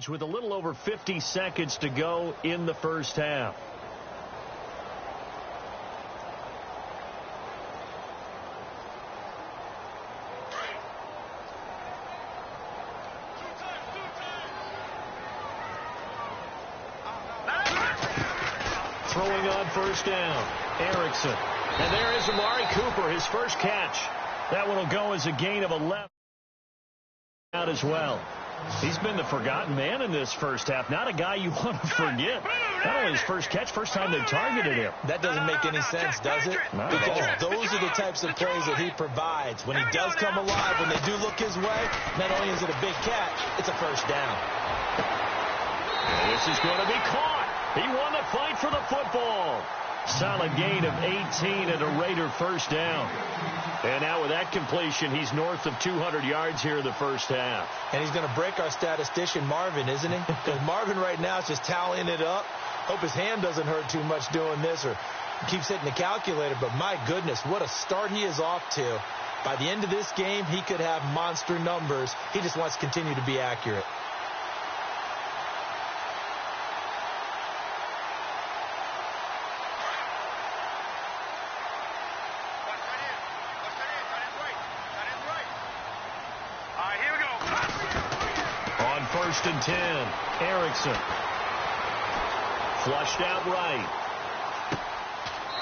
With a little over 50 seconds to go in the first half. Throwing on first down, Erickson. And there is Amari Cooper, his first catch. That one will go as a gain of 11 out as well. He's been the forgotten man in this first half. Not a guy you want to forget. Not only his first catch, first time they targeted him. That doesn't make any sense, does it? Because those are the types of plays that he provides. When he does come alive, when they do look his way, not only is it a big catch, it's a first down. This is going to be caught. He won the fight for the football. Solid gain of 18 and a Raider first down. And now with that completion, he's north of 200 yards here in the first half. And he's going to break our statistician, Marvin, isn't he? Because Marvin right now is just tallying it up. Hope his hand doesn't hurt too much doing this or keeps hitting the calculator. But my goodness, what a start he is off to. By the end of this game, he could have monster numbers. He just wants to continue to be accurate. First and 10. Erickson. Flushed out right.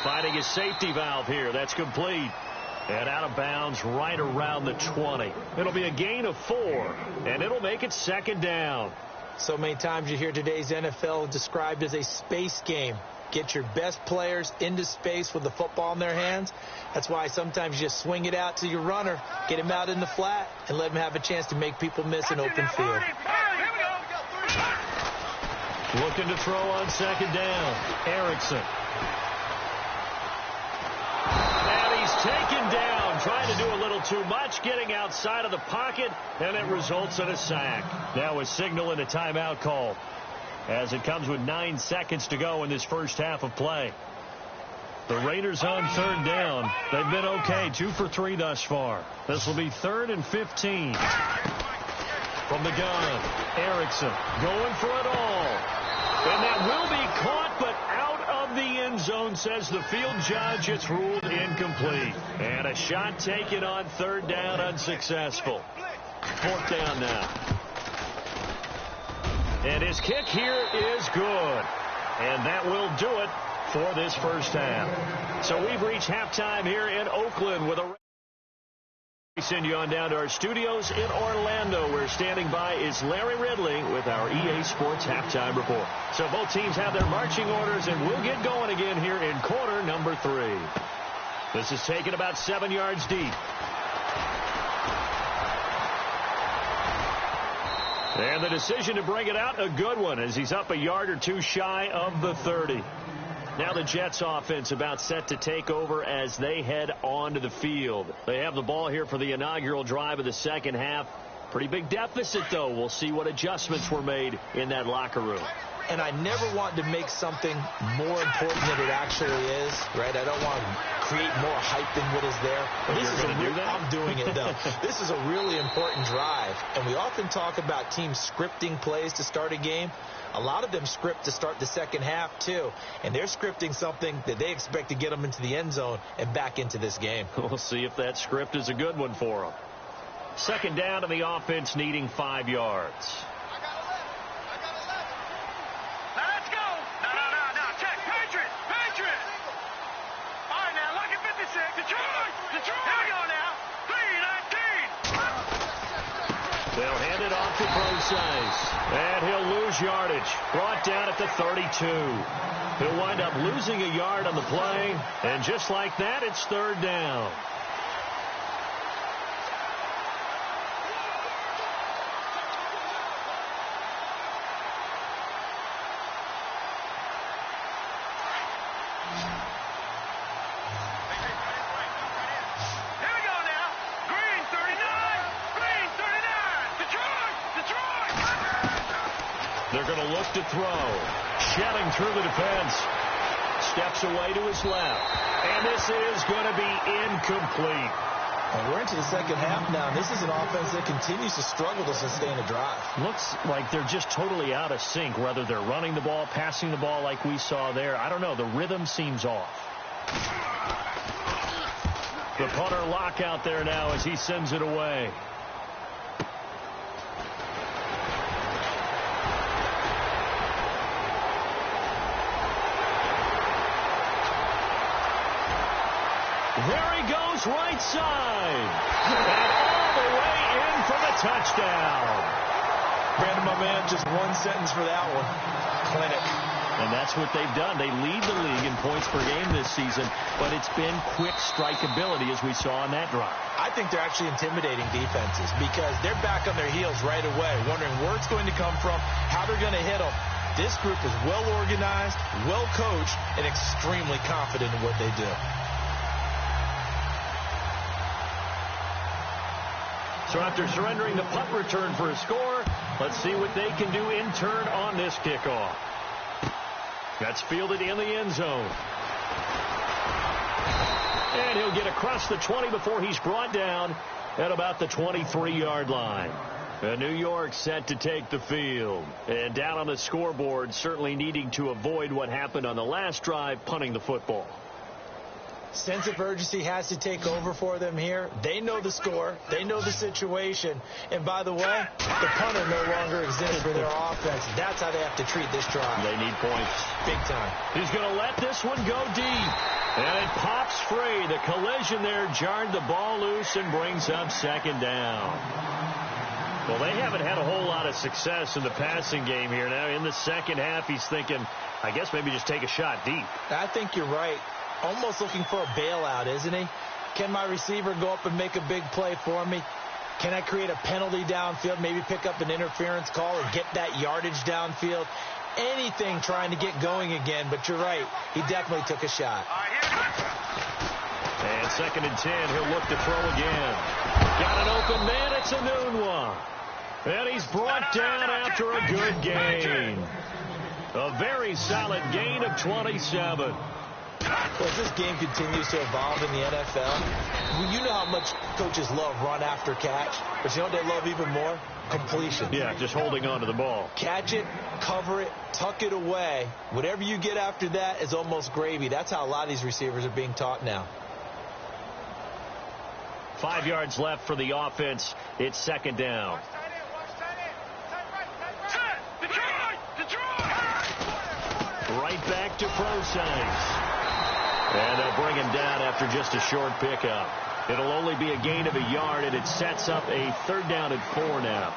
Finding his safety valve here. That's complete. And out of bounds right around the 20. It'll be a gain of 4. And it'll make it second down. So many times you hear today's NFL described as a space game. Get your best players into space with the football in their hands. That's why sometimes you just swing it out to your runner, get him out in the flat, and let him have a chance to make people miss an open field. Looking to throw on second down. Erickson. And he's taken down, trying to do a little too much, getting outside of the pocket, and it results in a sack. Now a signal and a timeout call, as it comes with 9 seconds to go in this first half of play. The Raiders on third down. They've been okay, 2 for 3 thus far. This will be 3rd and 15. From the gun, Erickson going for it all. And that will be caught, but out of the end zone, says the field judge. It's ruled incomplete. And a shot taken on third down, unsuccessful. 4th down now. And his kick here is good. And that will do it for this first half. So we've reached halftime here in Oakland with a... We send you on down to our studios in Orlando, where standing by is Larry Ridley with our EA Sports Halftime Report. So both teams have their marching orders, and we'll get going again here in quarter number 3. This is taken about 7 yards deep. And the decision to bring it out, a good one, as he's up a yard or 2 shy of the 30. Now the Jets offense about set to take over as they head onto the field. They have the ball here for the inaugural drive of the second half. Pretty big deficit, though. We'll see what adjustments were made in that locker room. And I never want to make something more important than it actually is, right? I don't want to create more hype than what is there. But this is I'm doing it, though. This is a really important drive. And we often talk about teams scripting plays to start a game. A lot of them script to start the second half, too. And they're scripting something that they expect to get them into the end zone and back into this game. We'll see if that script is a good one for them. Second down to the offense, needing 5 yards. Let's go. No. Check. Patriot. All right, now, look at 56. Detroit. Here we go now. 3-19. They'll hand it off to Brosais. And he'll lose yardage. Brought down at the 32. He'll wind up losing a yard on the play. And just like that, it's third down. They're going to look to throw. Shedding through the defense. Steps away to his left. And this is going to be incomplete. And we're into the second half now, and this is an offense that continues to struggle to sustain a drive. Looks like they're just totally out of sync, whether they're running the ball, passing the ball like we saw there. I don't know. The rhythm seems off. The punter lock out there now as he sends it away. There he goes, right side. And all the way in for the touchdown. Brandon, my man, just one sentence for that one. Clinic. And that's what they've done. They lead the league in points per game this season, but it's been quick strikeability as we saw on that drive. I think they're actually intimidating defenses because they're back on their heels right away, wondering where it's going to come from, how they're going to hit them. This group is well organized, well coached, and extremely confident in what they do. So after surrendering the punt return for a score, let's see what they can do in turn on this kickoff. That's fielded in the end zone. And he'll get across the 20 before he's brought down at about the 23-yard line. And New York set to take the field. And down on the scoreboard, certainly needing to avoid what happened on the last drive, punting the football. Sense of urgency has to take over for them here. They know the score. They know the situation. And by the way, the punter no longer exists for their offense. That's how they have to treat this drive. They need points. Big time. He's going to let this one go deep. And it pops free. The collision there jarred the ball loose and brings up second down. Well, they haven't had a whole lot of success in the passing game here. Now, in the second half, he's thinking, I guess maybe just take a shot deep. I think you're right. Almost looking for a bailout, isn't he? Can my receiver go up and make a big play for me? Can I create a penalty downfield, maybe pick up an interference call or get that yardage downfield? Anything trying to get going again, but you're right. He definitely took a shot. And 2nd and 10, he'll look to throw again. Got an open man, it's a Nunwa. And he's brought down after a good gain. A very solid gain of 27. Well, as this game continues to evolve in the NFL, you know how much coaches love run after catch, but you know what they love even more? Completion. Yeah, just holding on to the ball. Catch it, cover it, tuck it away. Whatever you get after that is almost gravy. That's how a lot of these receivers are being taught now. 5 yards left for the offense. It's 2nd down. Right back to Prosise. And they'll bring him down after just a short pickup. It'll only be a gain of a yard, and it sets up a 3rd down and 4 now.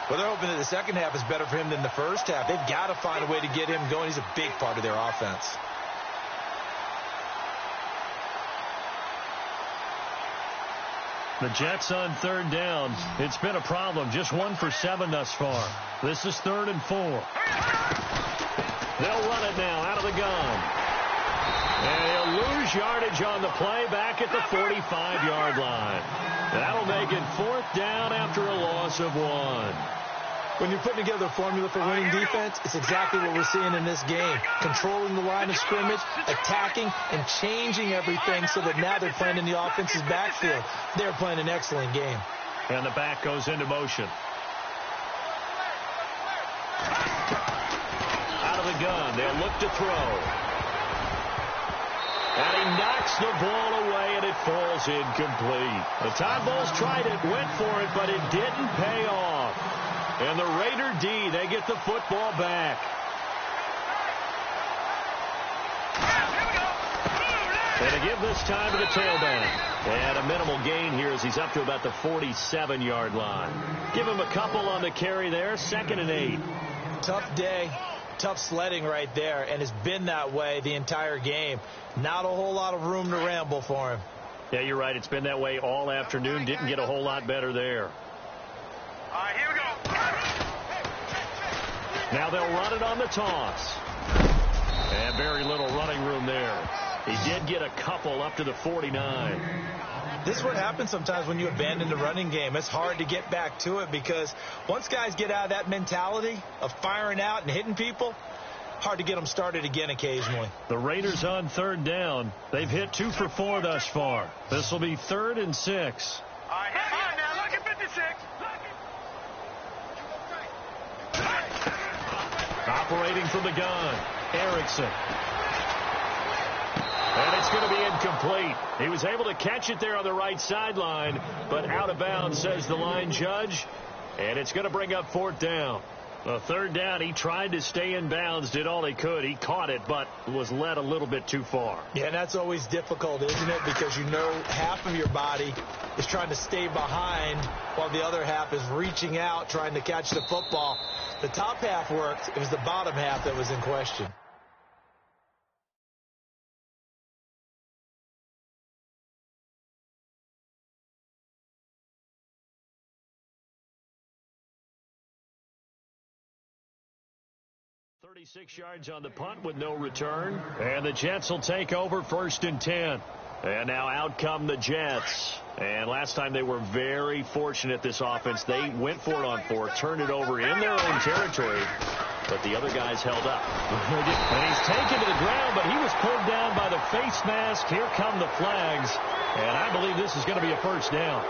Well, they're hoping that the second half is better for him than the first half. They've got to find a way to get him going. He's a big part of their offense. The Jets on 3rd down. It's been a problem. Just 1 for 7 thus far. This is 3rd and 4. They'll run it now out of the gun. And he'll lose yardage on the play back at the 45-yard line. That'll make it 4th down after a loss of 1. When you're putting together a formula for winning defense, it's exactly what we're seeing in this game. Controlling the line of scrimmage, attacking, and changing everything so that now they're playing in the offense's backfield. They're playing an excellent game. And the back goes into motion. Out of the gun, they'll look to throw. And he knocks the ball away, and it falls incomplete. The Todd Bowles tried it, went for it, but it didn't pay off. And the Raider D, they get the football back. And to give this time to the tailback. And a minimal gain here as he's up to about the 47-yard line. Give him a couple on the carry there, 2nd and 8. Tough day. Tough sledding right there, and it's been that way the entire game. Not a whole lot of room to ramble for him. Yeah, you're right. It's been that way all afternoon. Didn't get a whole lot better there. All right, here we go. Now they'll run it on the toss. And very little running room there. He did get a couple up to the 49. This is what happens sometimes when you abandon the running game. It's hard to get back to it because once guys get out of that mentality of firing out and hitting people, hard to get them started again occasionally. The Raiders on third down. They've hit 2 for 4 thus far. This will be 3rd and 6. All right, now, look at 56. Operating from the gun, Erickson. And it's going to be incomplete. He was able to catch it there on the right sideline, but out of bounds, says the line judge. And it's going to bring up 4th down. A 3rd down, he tried to stay in bounds, did all he could. He caught it, but was led a little bit too far. Yeah, and that's always difficult, isn't it? Because you know half of your body is trying to stay behind while the other half is reaching out, trying to catch the football. The top half worked. It was the bottom half that was in question. .36 yards on the punt with no return. And the Jets will take over 1st and 10. And now out come the Jets. And last time they were very fortunate, this offense. They went for it on 4th, turned it over in their own territory. But the other guys held up. And he's taken to the ground, but he was pulled down by the face mask. Here come the flags. And I believe this is going to be a 1st down.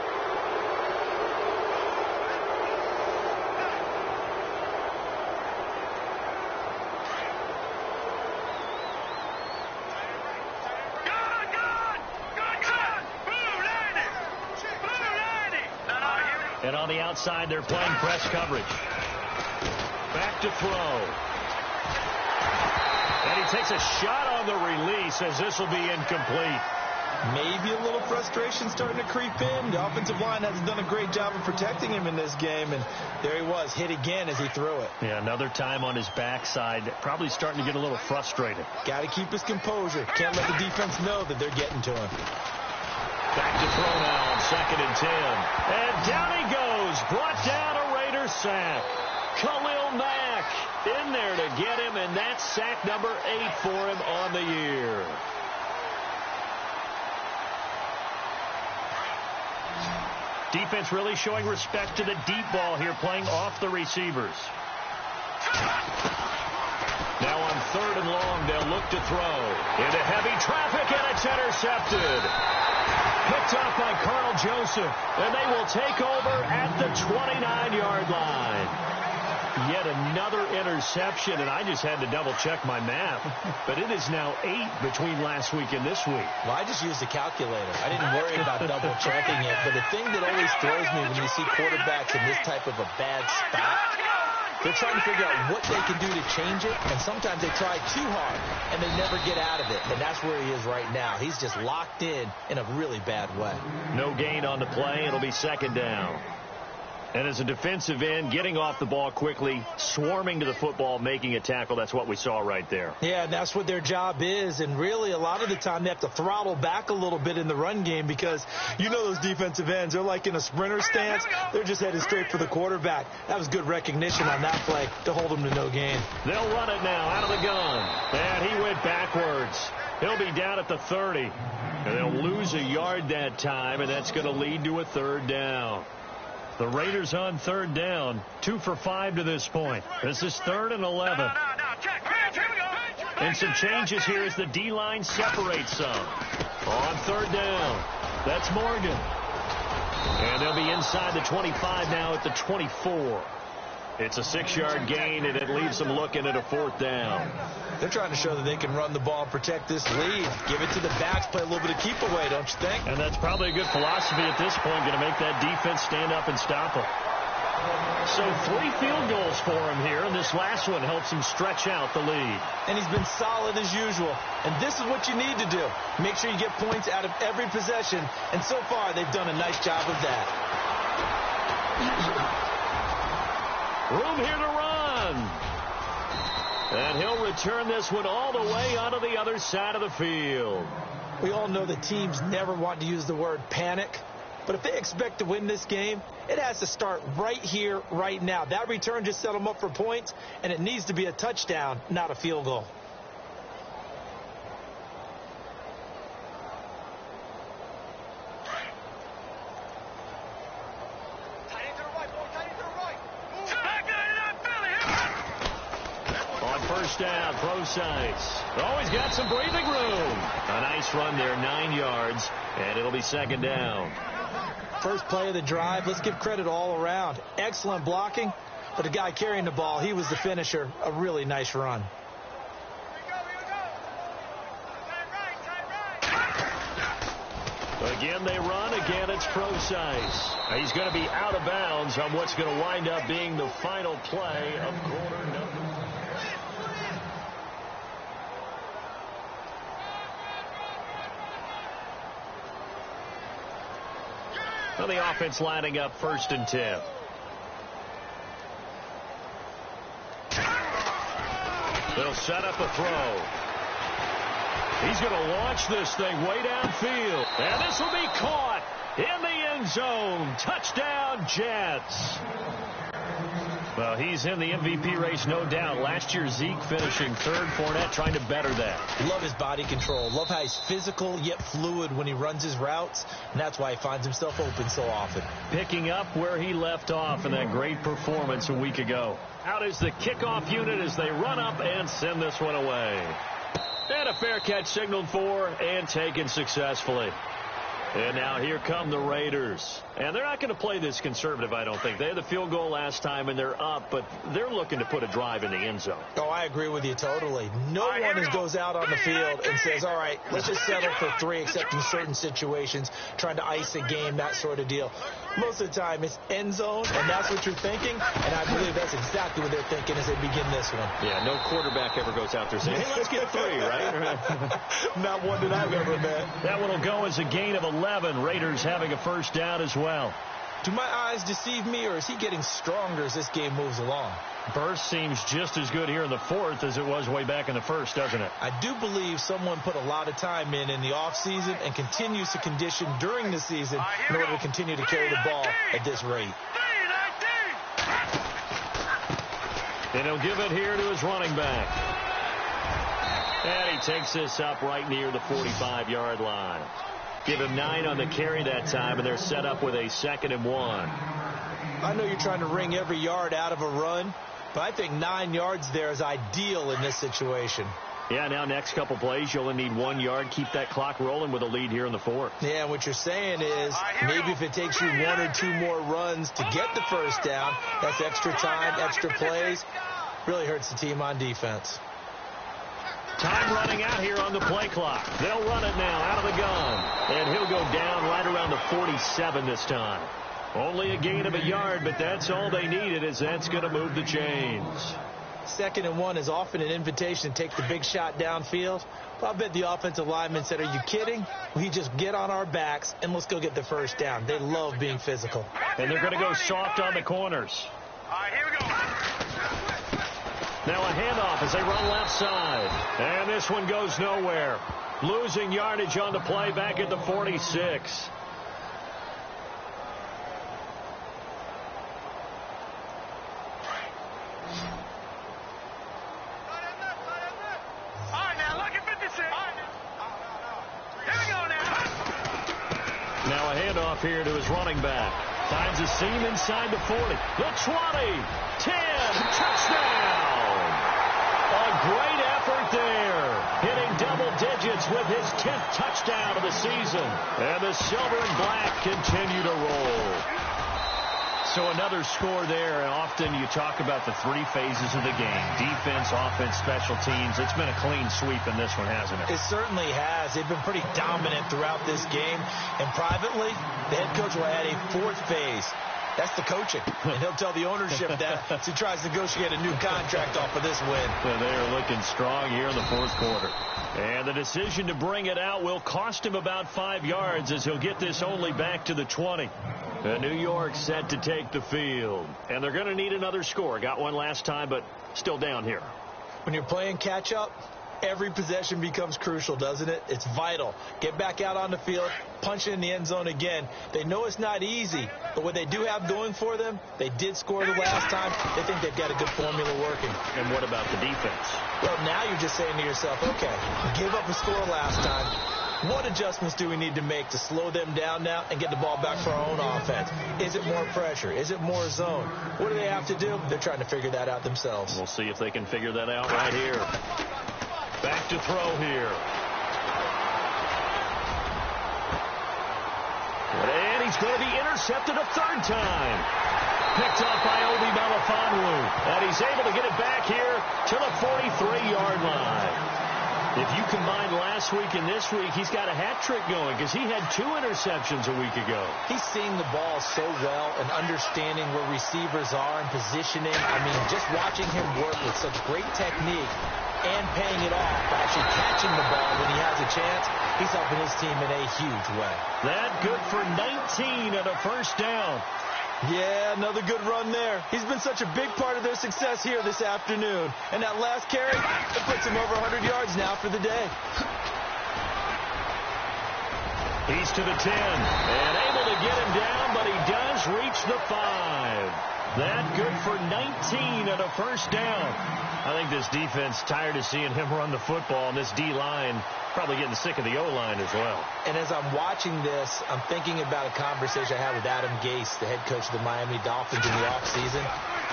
And on the outside, they're playing press coverage. Back to throw. And he takes a shot on the release as this will be incomplete. Maybe a little frustration starting to creep in. The offensive line hasn't done a great job of protecting him in this game. And there he was, hit again as he threw it. Yeah, another time on his backside. Probably starting to get a little frustrated. Got to keep his composure. Can't let the defense know that they're getting to him. Back to throw now on 2nd and 10. And down he goes. Brought down a Raider sack. Khalil Mack in there to get him, and that's sack number 8 for him on the year. Defense really showing respect to the deep ball here, playing off the receivers. Now on 3rd and long, they'll look to throw. Into heavy traffic, and it's intercepted. Picked off by Carl Joseph, and they will take over at the 29-yard line. Yet another interception, and I just had to double-check my math. But it is now 8 between last week and this week. Well, I just used a calculator. I didn't worry about double-checking it. But the thing that always throws me when you see quarterbacks in this type of a bad spot, they're trying to figure out what they can do to change it, and sometimes they try too hard, and they never get out of it. And that's where he is right now. He's just locked in a really bad way. No gain on the play. It'll be 2nd down. And as a defensive end, getting off the ball quickly, swarming to the football, making a tackle, that's what we saw right there. Yeah, and that's what their job is. And really, a lot of the time, they have to throttle back a little bit in the run game because you know those defensive ends, they're like in a sprinter stance. They're just headed straight for the quarterback. That was good recognition on that play to hold them to no gain. They'll run it now out of the gun. And he went backwards. He'll be down at the 30. And they'll lose a yard that time, and that's going to lead to a 3rd down. The Raiders on 3rd down, 2 for 5 to this point. This is 3rd and 11. And some changes here as the D-line separates some. On 3rd down, that's Morgan. And they'll be inside the 25 now at the 24. It's a 6-yard gain, and it leaves them looking at a 4th down. They're trying to show that they can run the ball and protect this lead. Give it to the backs, play a little bit of keep away, don't you think? And that's probably a good philosophy at this point, going to make that defense stand up and stop them. So 3 field goals for him here, and this last one helps him stretch out the lead. And he's been solid as usual. And this is what you need to do. Make sure you get points out of every possession. And so far, they've done a nice job of that. Room here to run. And he'll return this one all the way onto the other side of the field. We all know that teams never want to use the word panic. But if they expect to win this game, it has to start right here, right now. That return just set them up for points, and it needs to be a touchdown, not a field goal. first down. Procise. Always got some breathing room. A nice run there, 9 yards, and it'll be second down. First play of the drive, let's give credit all around. Excellent blocking, but the guy carrying the ball, he was the finisher. A really nice run. Again, they run. Again, it's Procise. He's going to be out of bounds on what's going to wind up being the final play of quarter number. So the offense lining up 1st and 10. They'll set up a throw. He's going to launch this thing way downfield. And this will be caught in the end zone. Touchdown, Jets. Well, he's in the MVP race, no doubt. Last year, Zeke finishing 3rd. Fournette trying to better that. Love his body control. Love how he's physical yet fluid when he runs his routes. And that's why he finds himself open so often. Picking up where he left off in that great performance a week ago. Out is the kickoff unit as they run up and send this one away. And a fair catch signaled for and taken successfully. And now here come the Raiders. And they're not going to play this conservative, I don't think. They had the field goal last time, and they're up, but they're looking to put a drive in the end zone. Oh, I agree with you totally. No one goes out on the field and says, all right, let's just settle for 3, except in certain situations, trying to ice a game, that sort of deal. Most of the time, it's end zone, and that's what you're thinking, and I believe that's exactly what they're thinking as they begin this one. Yeah, no quarterback ever goes out there saying, hey, let's get 3, right? Not one that I've ever met. That one will go as a gain of 11. Raiders having a first down as well. Do my eyes deceive me, or is he getting stronger as this game moves along? Burst seems just as good here in the 4th as it was way back in the 1st, doesn't it? I do believe someone put a lot of time in the offseason and continues to condition during the season in order to continue to carry the ball at this rate. And he'll give it here to his running back. And he takes this up right near the 45-yard line. Give him 9 on the carry that time, and they're set up with a 2nd and 1. I know you're trying to wring every yard out of a run, but I think 9 yards there is ideal in this situation. Yeah, now next couple plays, you only need 1 yard. Keep that clock rolling with a lead here in the 4th. Yeah, what you're saying is maybe if it takes you 1 or 2 more runs to get the first down, that's extra time, extra plays. Really hurts the team on defense. Time running out here on the play clock. They'll run it now out of the gun. And he'll go down right around the 47 this time. Only a gain of a yard, but that's all they needed, as that's going to move the chains. 2nd and 1 is often an invitation to take the big shot downfield. But I bet the offensive lineman said, are you kidding? We just get on our backs and let's go get the first down. They love being physical. And they're going to go soft on the corners. All right, here we go. Now a handoff as they run left side. And this one goes nowhere. Losing yardage on the play back at the 46. All right, now look at 56. Here we go now. Now a handoff here to his running back. Finds a seam inside the 40. The 20. 10. Touchdown. A great effort there. Hitting double digits with his 10th touchdown of the season. And the silver and black continue to roll. So another score there, and often you talk about the 3 phases of the game. Defense, offense, special teams. It's been a clean sweep in this one, hasn't it? It certainly has. They've been pretty dominant throughout this game. And privately, the head coach will add a 4th phase. That's the coaching. And he'll tell the ownership that as he tries to negotiate a new contract off of this win. So they are looking strong here in the 4th quarter. And the decision to bring it out will cost him about 5 yards as he'll get this only back to the 20. New York set to take the field. And they're going to need another score. Got one last time, but still down here. When you're playing catch-up, every possession becomes crucial, doesn't it? It's vital. Get back out on the field, punch it in the end zone again. They know it's not easy, but what they do have going for them, they did score the last time. They think they've got a good formula working. And what about the defense? Well, now you're just saying to yourself, okay, give up a score last time. What adjustments do we need to make to slow them down now and get the ball back for our own offense? Is it more pressure? Is it more zone? What do they have to do? They're trying to figure that out themselves. We'll see if they can figure that out right here. Back to throw here. And he's going to be intercepted a third time. Picked off by Obi Melifonwu. And he's able to get it back here to the 43-yard line. If you combine last week and this week, he's got a hat trick going because he had 2 interceptions a week ago. He's seeing the ball so well and understanding where receivers are and positioning. I mean, just watching him work with such great technique and paying it off by actually catching the ball when he has a chance, he's helping his team in a huge way. That good for 19 and a first down. Yeah, another good run there. He's been such a big part of their success here this afternoon. And that last carry, it puts him over 100 yards now for the day. He's to the 10 and able to get him down, but he does reach the 5. That good for 19 and a first down. I think this defense tired of seeing him run the football, and this D-line probably getting sick of the O-line as well. And as I'm watching this, I'm thinking about a conversation I had with Adam Gase, the head coach of the Miami Dolphins in the offseason.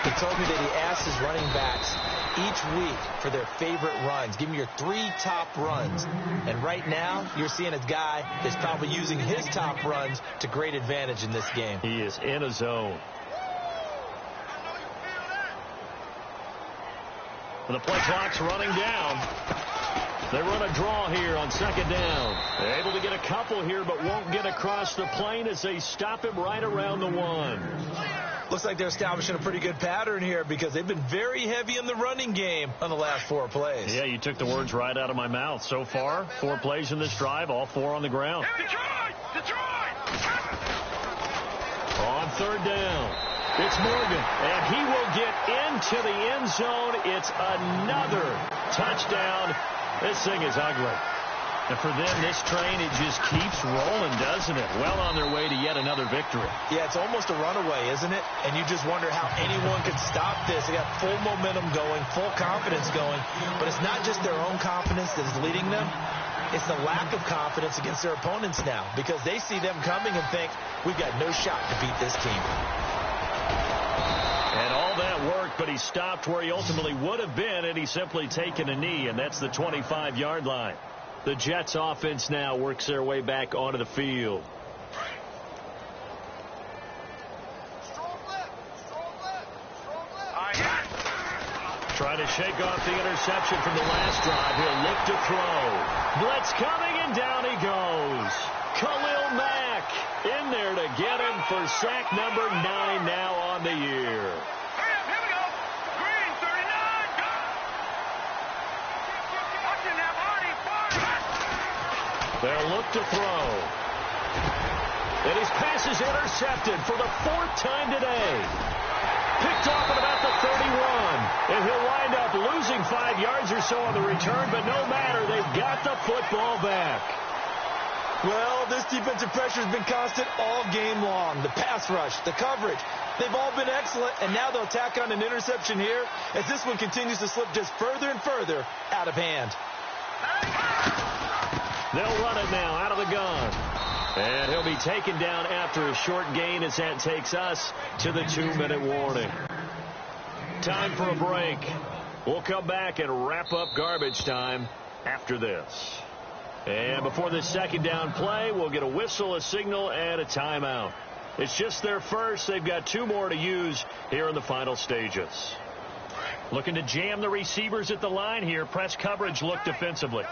He told me that he asked his running backs each week for their favorite runs. Give me your 3 top runs. And right now, you're seeing a guy that's probably using his top runs to great advantage in this game. He is in a zone. And the play clock's running down. They run a draw here on second down. They're able to get a couple here, but won't get across the plane as they stop him right around the 1. Looks like they're establishing a pretty good pattern here because they've been very heavy in the running game on the last 4 plays. Yeah, you took the words right out of my mouth. So far, 4 plays in this drive, all 4 on the ground. On third down, it's Morgan, and he will get into the end zone. It's another touchdown. This thing is ugly. And for them, this train, it just keeps rolling, doesn't it? Well on their way to yet another victory. Yeah, it's almost a runaway, isn't it? And you just wonder how anyone could stop this. They got full momentum going, full confidence going. But it's not just their own confidence that is leading them. It's the lack of confidence against their opponents now because they see them coming and think, we've got no shot to beat this team. And all that worked, but he stopped where he ultimately would have been, and he's simply taken a knee, and that's the 25-yard line. The Jets offense now works their way back onto the field. Trying to shake off the interception from the last drive. He'll look to throw. Blitz coming, and down he goes. Khalil Mack in there to get him for sack number 9 now on the year. Here we go. Green, 39, go. Watching that, Marty, They'll look to throw. And his pass is intercepted for the 4th time today. Picked off at about the 31. And he'll wind up losing 5 yards or so on the return, but no matter, they've got the football back. Well, this defensive pressure has been constant all game long. The pass rush, the coverage, they've all been excellent, and now they'll tack on an interception here as this one continues to slip just further and further out of hand. They'll run it now out of the gun. And he'll be taken down after a short gain as that takes us to the 2-minute warning. Time for a break. We'll come back and wrap up garbage time after this. And before this second down play, we'll get a whistle, a signal, and a timeout. It's just their first. They've got 2 more to use here in the final stages. Looking to jam the receivers at the line here. Press coverage look defensively.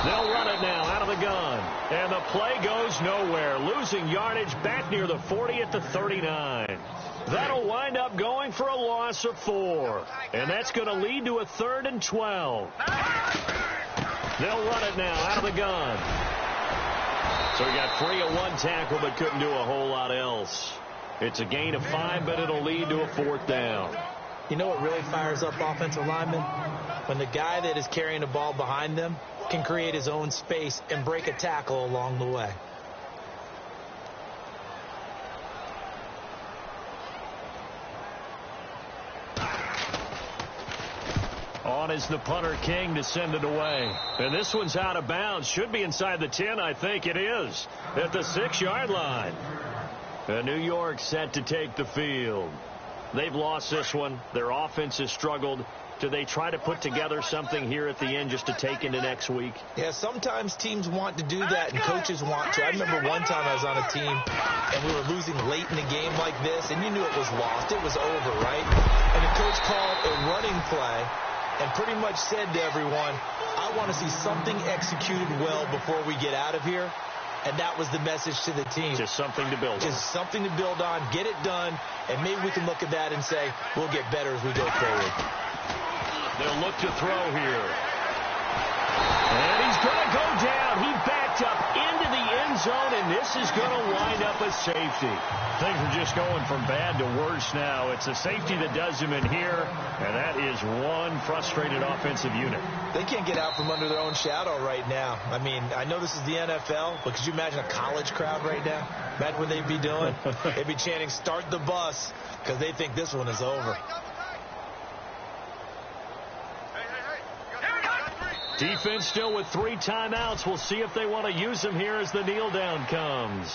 They'll run it now out of the gun. And the play goes nowhere. Losing yardage back near the 40 at the 39. That'll wind up going for a loss of 4. And that's going to lead to a 3rd and 12. They'll run it now out of the gun. So he got free of 1 tackle but couldn't do a whole lot else. It's a gain of 5, but it'll lead to a 4th down. You know what really fires up offensive linemen? When the guy that is carrying the ball behind them can create his own space and break a tackle along the way. On on is the punter King to send it away. And this one's out of bounds. Should be inside the 10, I think it is. At the 6-yard line. And New York set to take the field. They've lost this one. Their offense has struggled. Do they try to put together something here at the end just to take into next week? Yeah, sometimes teams want to do that and coaches want to. I remember one time I was on a team and we were losing late in the game like this, and you knew it was lost. It was over, right? And the coach called a running play and pretty much said to everyone, I want to see something executed well before we get out of here. And that was the message to the team. Just something to build on. Just something to build on, get it done, and maybe we can look at that and say, we'll get better as we go forward. They'll look to throw here. And he's going to go down. He backed up into the end zone, and this is going to wind up a safety. Things are just going from bad to worse now. It's a safety that does him in here, and that is one frustrated offensive unit. They can't get out from under their own shadow right now. I mean, I know this is the NFL, but could you imagine a college crowd right now? Imagine what they'd be doing. They'd be chanting, start the bus, because they think this one is over. Defense still with 3 timeouts. We'll see if they want to use them here as the kneel down comes.